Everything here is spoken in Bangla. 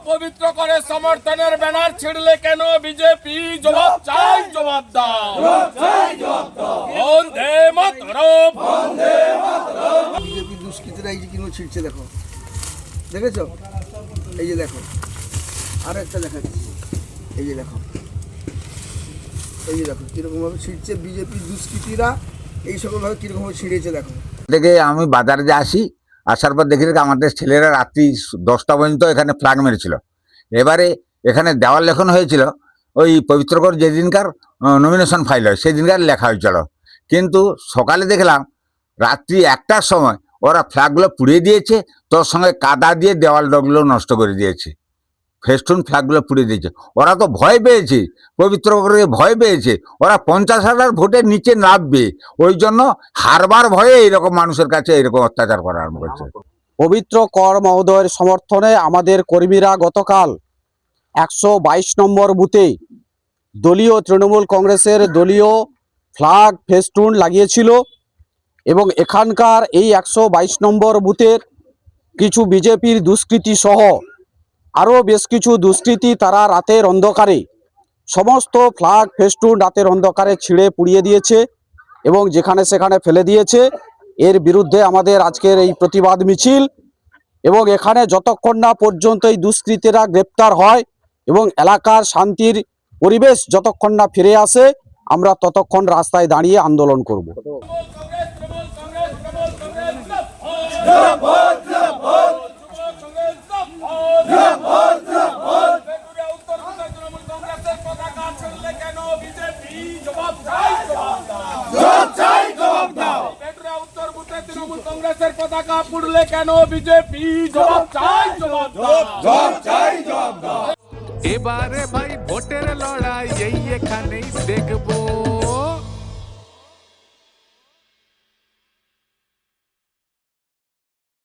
পবিত্র করে সমর্থনের ব্যানার ছিড়লে কেন বিজেপি? জবাব চাই, জবাব দাও। বন্দে মাতরম। বিজেপি দুষ্কৃতীরা এই যে কিনো ছিটছে, দেখো, দেখেছো? এই যে দেখো, আর একটা দেখাচ্ছি, এই যে দেখো, এই যে দেখো কিরকম ভাবে ছিটছে বিজেপি দুষ্কৃতীরা, এই সকল ভাবে কিরকম ভাবে ছিঁড়েছে দেখো। থেকে আমি বাজারে যে আসার পর দেখি আমাদের ছেলেরা রাত্রি 10টা পর্যন্ত এখানে ফ্ল্যাগ মেরেছিল। এবারে এখানে দেওয়াল লেখন হয়েছিল, ওই পবিত্রকর যেদিনকার নমিনেশন ফাইল হয় সেদিনকার লেখা হয়েছিল, কিন্তু সকালে দেখলাম রাত্রি 1টার সময় ওরা ফ্ল্যাগগুলো পুড়িয়ে দিয়েছে, তোর সঙ্গে কাদা দিয়ে দেওয়ালগুলো নষ্ট করে দিয়েছে, ফেস্টুন ফ্ল্যাগগুলো পুড়িয়ে দিয়েছে। ওরা তো ভয় পেয়েছে, পবিত্র করে ভয় পেয়েছে, ওরা 50,000 ভোটের নিচে নামবে, ওই জন্য হারবার ভয়ে এইরকম মানুষের কাছে এরকম অত্যাচার করা আরম্ভ করছে। পবিত্র কর মহোদয়ের সমর্থনে আমাদের কর্মীরা গতকাল 122 নম্বর বুথে দলীয় তৃণমূল কংগ্রেসের দলীয় ফ্ল্যাগ ফেস্টুন লাগিয়েছিল এবং এখানকার এই 122 নম্বর বুথের কিছু বিজেপির দুষ্কৃতী সহ আরও বেশ কিছু দুষ্কৃতী তারা রাতের অন্ধকারে সমস্ত ফ্ল্যাগ ফেস্টুন রাতের অন্ধকারে ছিঁড়ে পুড়িয়ে দিয়েছে এবং যেখানে সেখানে ফেলে দিয়েছে। এর বিরুদ্ধে আমাদের আজকের এই প্রতিবাদ মিছিল, এবং এখানে যতক্ষণ না পর্যন্ত এই দুষ্কৃতীরা গ্রেপ্তার হয় এবং এলাকার শান্তির পরিবেশ যতক্ষণ না ফিরে আসে, আমরা ততক্ষণ রাস্তায় দাঁড়িয়ে আন্দোলন করব। কংগ্রেসের পতাকা পুড়লে কেন বিজেপি? জবাব চাই, জবাব দাও। এবারে ভাই ভোটের লড়াই এই এখানেই দেখবো।